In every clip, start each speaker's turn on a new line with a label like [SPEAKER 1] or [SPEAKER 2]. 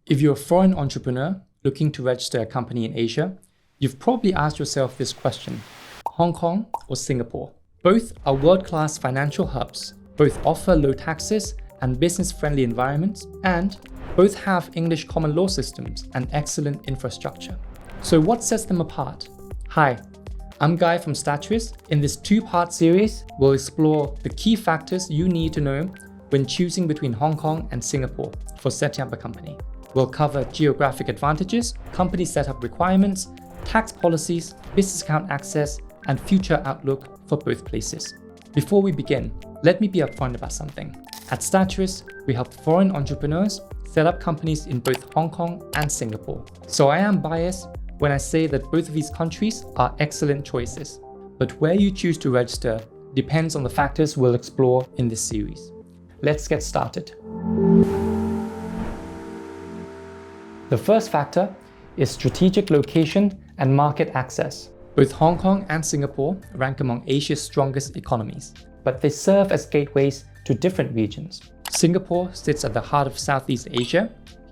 [SPEAKER 1] If you're a foreign entrepreneur looking to register a company in Asia, you've probably asked yourself this question: Hong Kong or Singapore? Both are world-class financial hubs, both offer low taxes and business-friendly environments, and both have English common law systems and excellent infrastructure. So what sets them apart? Hi, I'm Guy from Statrys. In this two-part series, we'll explore the key factors you need to know when choosing between Hong Kong and Singapore for setting up a company. We'll cover geographic advantages, company setup requirements, tax policies, business account access, and future outlook for both places. Before we begin, let me be upfront about something. At Statrys, we help foreign entrepreneurs set up companies in both Hong Kong and Singapore. So I am biased when I say that both of these countries are excellent choices. But where you choose to register depends on the factors we'll explore in this series. Let's get started. The first factor is strategic location and market access. Both Hong Kong and Singapore rank among Asia's strongest economies, but they serve as gateways to different regions. Singapore sits at the heart of Southeast Asia,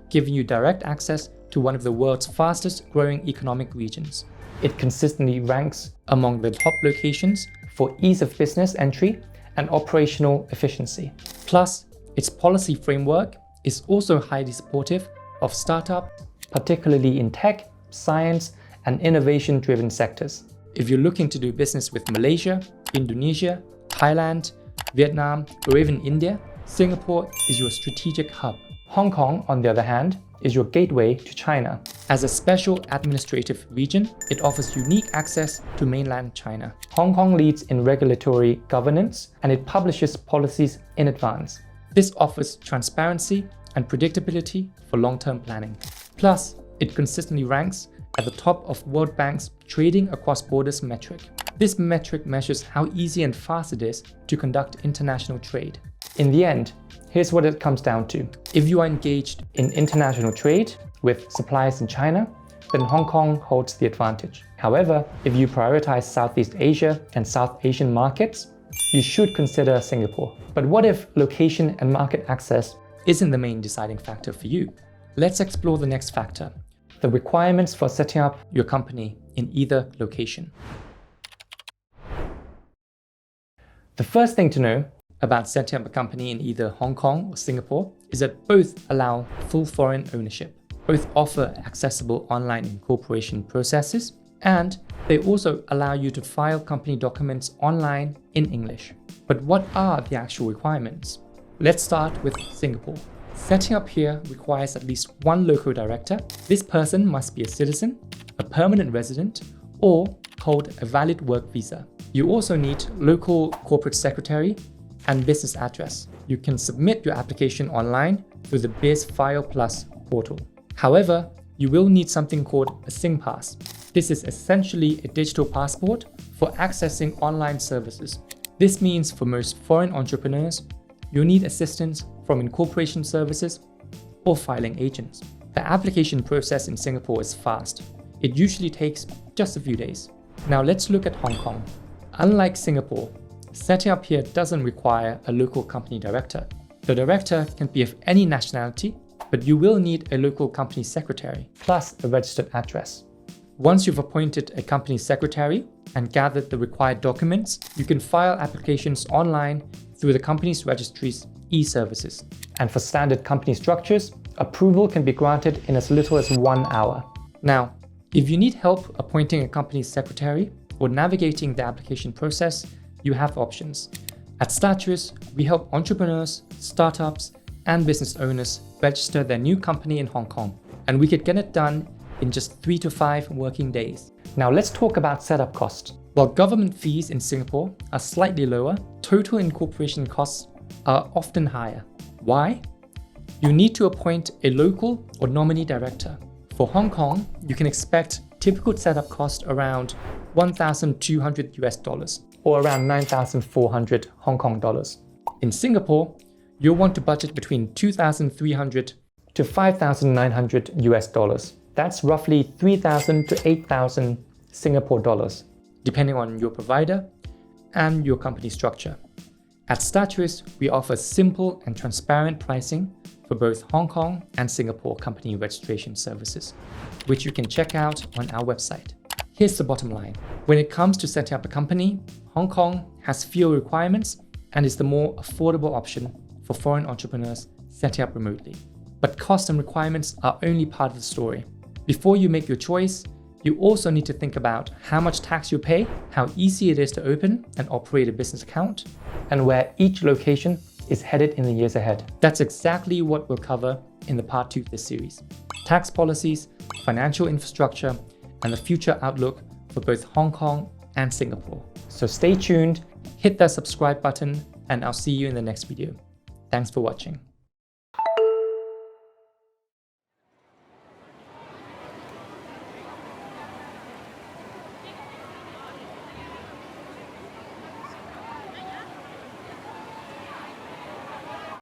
[SPEAKER 1] giving you direct access to one of the world's fastest growing economic regions. It consistently ranks among the top locations for ease of business entry and operational efficiency. Plus, its policy framework is also highly supportive of startups, particularly in tech, science, and innovation-driven sectors. If you're looking to do business with Malaysia, Indonesia, Thailand, Vietnam, or even India, Singapore is your strategic hub. Hong Kong, on the other hand, is your gateway to China. As a special administrative region, it offers unique access to mainland China. Hong Kong leads in regulatory governance, and it publishes policies in advance. This offers transparency and predictability for long-term planning. Plus, it consistently ranks at the top of World Bank's Trading Across Borders metric. This metric measures how easy and fast it is to conduct international trade. In the end, here's what it comes down to. If you are engaged in international trade with suppliers in China, then Hong Kong holds the advantage. However, if you prioritize Southeast Asia and South Asian markets, you should consider Singapore. But what if location and market access isn't the main deciding factor for you? Let's explore the next factor: the requirements for setting up your company in either location. The first thing to know about setting up a company in either Hong Kong or Singapore is that both allow full foreign ownership. Both offer accessible online incorporation processes, and they also allow you to file company documents online in English. But what are the actual requirements? Let's start with Singapore. Setting up here requires at least one local director. This person must be a citizen, a permanent resident, or hold a valid work visa. You also need local corporate secretary and business address. You can submit your application online through the Biz File Plus portal. However, you will need something called a SingPass. This is essentially a digital passport for accessing online services. This means for most foreign entrepreneurs, you'll need assistance from incorporation services or filing agents. The application process in Singapore is fast. It usually takes just a few days. Now let's look at Hong Kong. Unlike Singapore, setting up here doesn't require a local company director. The director can be of any nationality, but you will need a local company secretary, plus a registered address. Once you've appointed a company secretary and gathered the required documents, you can file applications online through the company's registry's e-services. And for standard company structures, approval can be granted in as little as 1 hour. Now, if you need help appointing a company secretary or navigating the application process, you have options. At Statrys, we help entrepreneurs, startups, and business owners register their new company in Hong Kong, and we could get it done in just 3 to 5 working days. Now let's talk about setup costs. While government fees in Singapore are slightly lower, total incorporation costs are often higher. Why? You need to appoint a local or nominee director. For Hong Kong, you can expect typical setup cost around $1,200 or around 9,400 Hong Kong dollars. In Singapore, you'll want to budget between 2,300 to 5,900 US dollars. That's roughly 3,000 to 8,000 Singapore dollars, depending on your provider and your company structure. At Statrys, we offer simple and transparent pricing for both Hong Kong and Singapore company registration services, which you can check out on our website. Here's the bottom line. When it comes to setting up a company, Hong Kong has fewer requirements and is the more affordable option for foreign entrepreneurs setting up remotely. But costs and requirements are only part of the story. Before you make your choice, you also need to think about how much tax you pay, how easy it is to open and operate a business account, and where each location is headed in the years ahead. That's exactly what we'll cover in the part 2 of this series. Tax policies, financial infrastructure, and the future outlook for both Hong Kong and Singapore. So stay tuned, hit that subscribe button, and I'll see you in the next video. Thanks for watching.